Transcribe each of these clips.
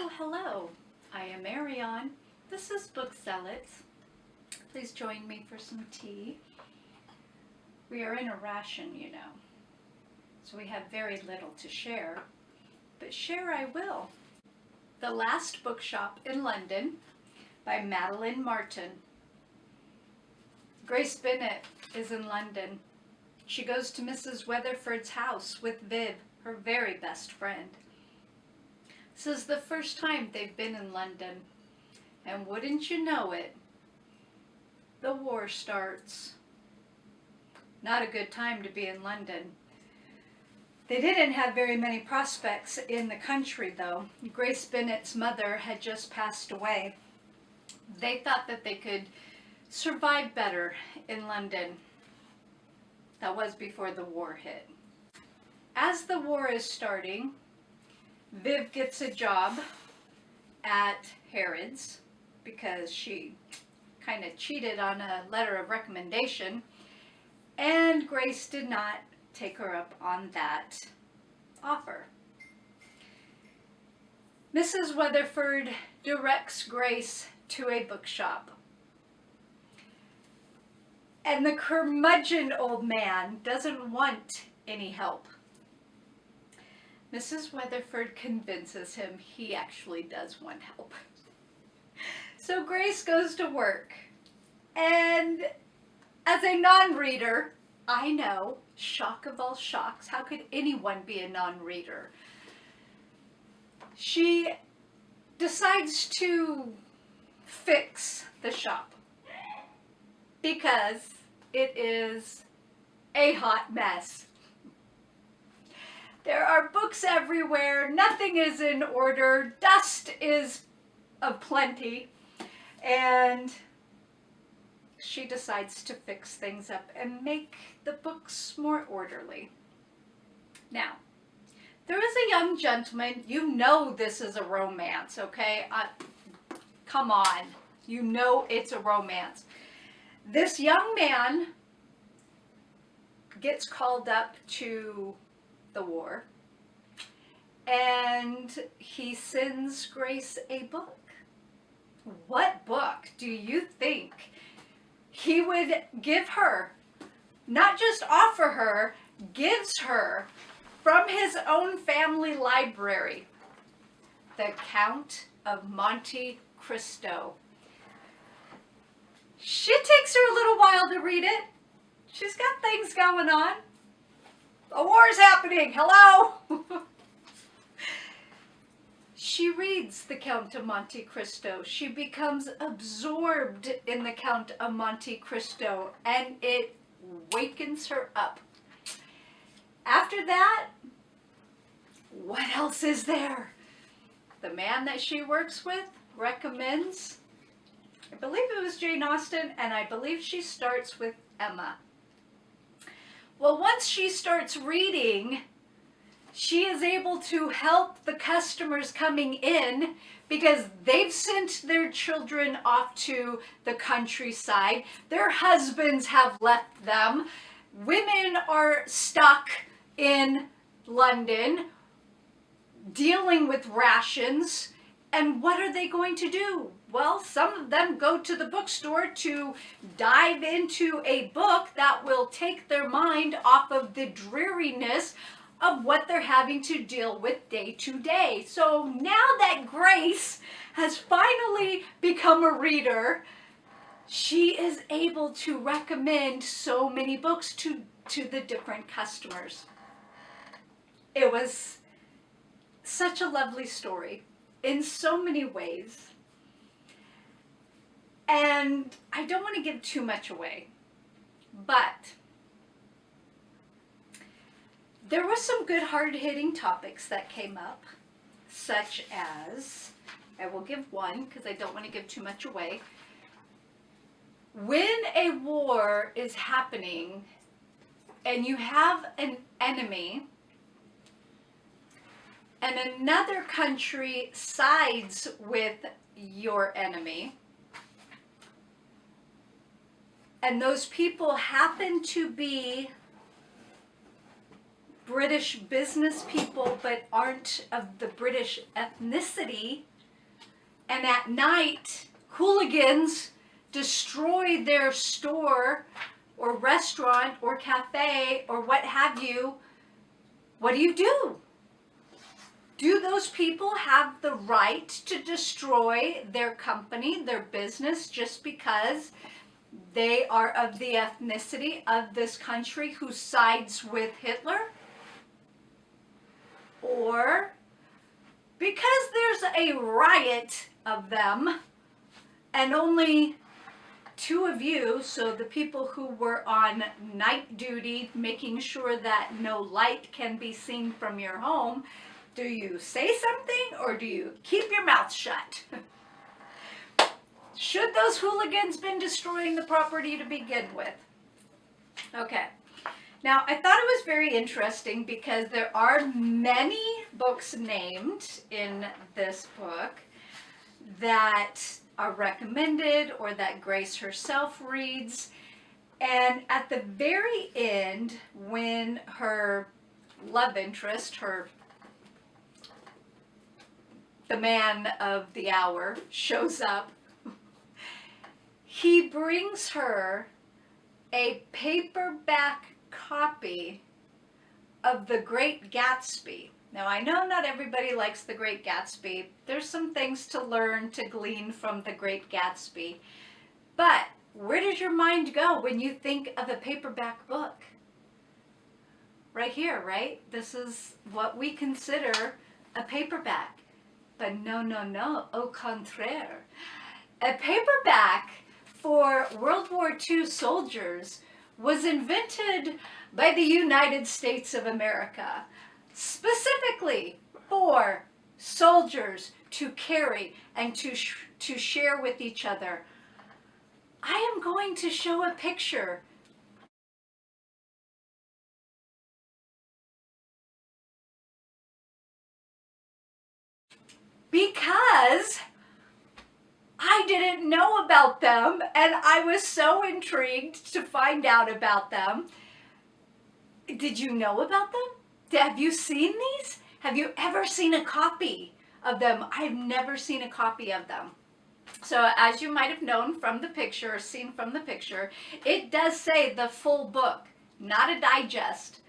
Well, hello. I am Marion. This is Book Zealots. Please join me for some tea. We are in a ration, you know, so we have very little to share, but share I will. The Last Bookshop in London by Madeline Martin. Grace Bennet is in London. She goes to Mrs. Weatherford's house with Viv, her very best friend. This is the first time they've been in London, and wouldn't you know it, the war starts. Not a good time to be in London. They didn't have very many prospects in the country, though. Grace Bennet's mother had just passed away. They thought that they could survive better in London. That was before the war hit. As the war is starting, Viv gets a job at Harrods because she kind of cheated on a letter of recommendation, and Grace did not take her up on that offer. Mrs. Weatherford directs Grace to a bookshop, and the curmudgeon old man doesn't want any help. Mrs. Weatherford convinces him he actually does want help. So Grace goes to work, and as a non-reader, I know, shock of all shocks, how could anyone be a non-reader? She decides to fix the shop because it is a hot mess. There are books everywhere, nothing is in order, dust is aplenty, and she decides to fix things up and make the books more orderly. Now, there is a young gentleman, you know this is a romance, okay? Come on, you know it's a romance. This young man gets called up to the war, and he sends Grace a book. What book do you think he would give her? Not just offer her, gives her from his own family library, The Count of Monte Cristo. It takes her a little while to read it. She's got things going on. The war's happening, hello! She reads The Count of Monte Cristo. She becomes absorbed in The Count of Monte Cristo, and it wakens her up. After that, what else is there? The man that she works with recommends, I believe it was Jane Austen, and I believe she starts with Emma. Well, once she starts reading, she is able to help the customers coming in because they've sent their children off to the countryside. Their husbands have left them. Women are stuck in London dealing with rations. And what are they going to do? Well, some of them go to the bookstore to dive into a book that will take their mind off of the dreariness of what they're having to deal with day to day. So now that Grace has finally become a reader, she is able to recommend so many books to the different customers. It was such a lovely story in so many ways. And I don't want to give too much away, but there were some good hard-hitting topics that came up, such as, I will give one because I don't want to give too much away. When a war is happening and you have an enemy and another country sides with your enemy, and those people happen to be British business people but aren't of the British ethnicity, and at night, hooligans destroy their store or restaurant or cafe or what have you, what do? Do those people have the right to destroy their company, their business, just because they are of the ethnicity of this country who sides with Hitler? Or because there's a riot of them and only 2 of you, so the people who were on night duty making sure that no light can be seen from your home, do you say something or do you keep your mouth shut? Should those hooligans been destroying the property to begin with? Okay. Now, I thought it was very interesting because there are many books named in this book that are recommended or that Grace herself reads. And at the very end, when her love interest, the man of the hour, shows up, he brings her a paperback copy of The Great Gatsby. Now, I know not everybody likes The Great Gatsby. There's some things to learn, to glean from The Great Gatsby. But where does your mind go when you think of a paperback book? Right here, right? This is what we consider a paperback. But no, au contraire. A paperback for World War II soldiers was invented by the United States of America, specifically for soldiers to carry and to share with each other. I am going to show a picture because I didn't know about them and I was so intrigued to find out about them. Did you know about them? Have you seen these? Have you ever seen a copy of them? I've never seen a copy of them. So as you might have known from the picture, or seen from the picture, it does say the full book, not a digest.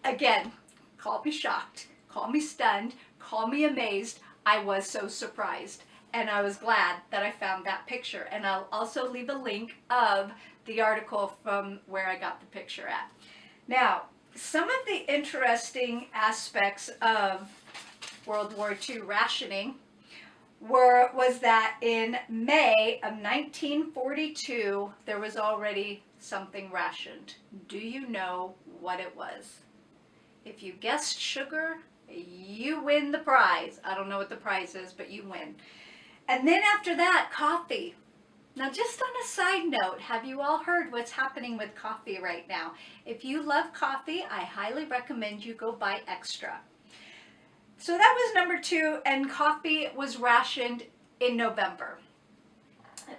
Again, call me shocked, call me stunned, call me amazed. I was so surprised. And I was glad that I found that picture. And I'll also leave a link of the article from where I got the picture at. Now, some of the interesting aspects of World War II rationing was that in May of 1942, there was already something rationed. Do you know what it was? If you guessed sugar, you win the prize. I don't know what the prize is, but you win. And then after that, coffee. Now, just on a side note, have you all heard what's happening with coffee right now? If you love coffee, I highly recommend you go buy extra. So that was number 2, and coffee was rationed in November.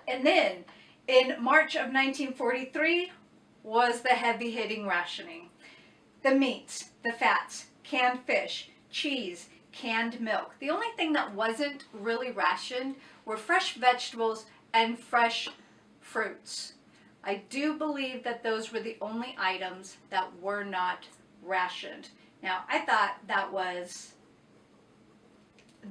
And then in March of 1943 was the heavy-hitting rationing. The meats, the fats, canned fish, cheese, canned milk. The only thing that wasn't really rationed were fresh vegetables and fresh fruits. I do believe that those were the only items that were not rationed. Now, I thought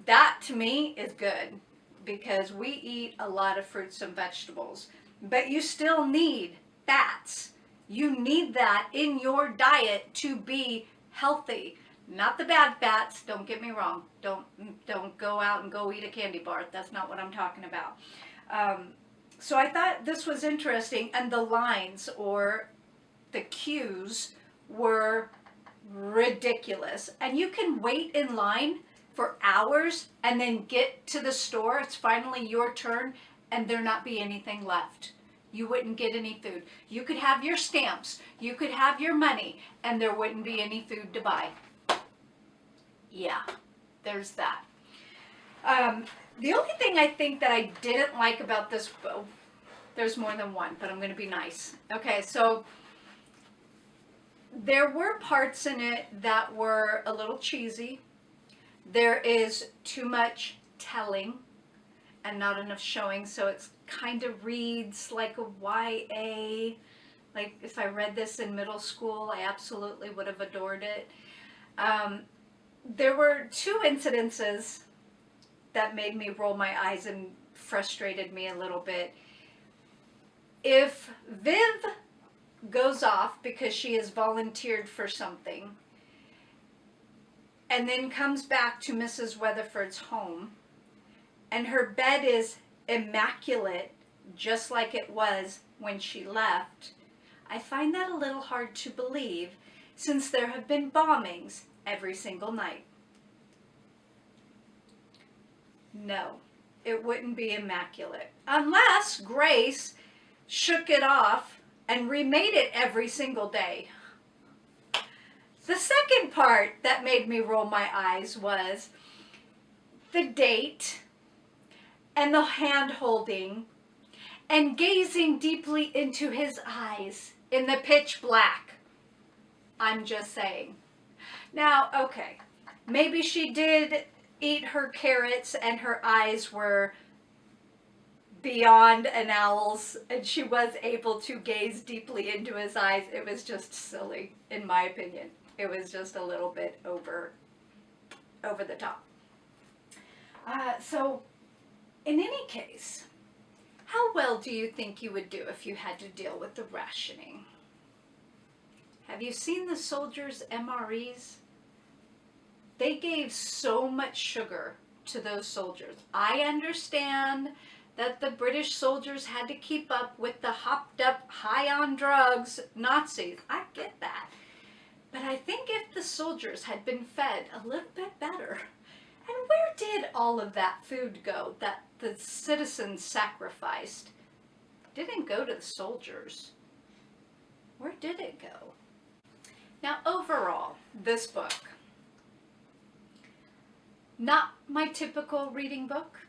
that to me is good because we eat a lot of fruits and vegetables, but you still need fats. You need that in your diet to be healthy. Not the bad fats, don't get me wrong. Don't go out and go eat a candy bar. That's not what I'm talking about. So I thought this was interesting, and the lines or the queues were ridiculous. And you can wait in line for hours and then get to the store. It's finally your turn and there not be anything left. You wouldn't get any food. You could have your stamps, you could have your money, and there wouldn't be any food to buy. Yeah, there's that. The only thing I think that I didn't like about this book, there's more than one, but I'm going to be nice. Okay, so there were parts in it that were a little cheesy. There is too much telling and not enough showing, so it's kind of reads like a YA. Like if I read this in middle school, I absolutely would have adored it. There were 2 incidences that made me roll my eyes and frustrated me a little bit. If Viv goes off because she has volunteered for something and then comes back to Mrs. Weatherford's home and her bed is immaculate just like it was when she left, I find that a little hard to believe since there have been bombings every single night. No, it wouldn't be immaculate unless Grace shook it off and remade it every single day. The second part that made me roll my eyes was the date and the hand holding and gazing deeply into his eyes in the pitch black. I'm just saying. Now, okay, maybe she did eat her carrots and her eyes were beyond an owl's and she was able to gaze deeply into his eyes. It was just silly, in my opinion. It was just a little bit over the top. So, in any case, how well do you think you would do if you had to deal with the rationing? Have you seen the soldiers' MREs? They gave so much sugar to those soldiers. I understand that the British soldiers had to keep up with the hopped up, high on drugs Nazis. I get that. But I think if the soldiers had been fed a little bit better, and where did all of that food go that the citizens sacrificed? It didn't go to the soldiers. Where did it go? Now, overall, this book, not my typical reading book,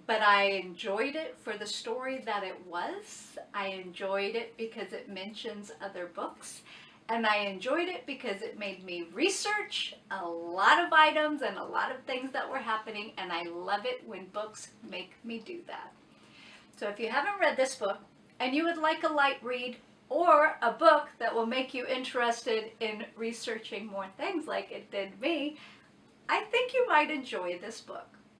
but I enjoyed it for the story that it was. I enjoyed it because it mentions other books. And I enjoyed it because it made me research a lot of items and a lot of things that were happening. And I love it when books make me do that. So if you haven't read this book and you would like a light read or a book that will make you interested in researching more things like it did me, I think you might enjoy this book.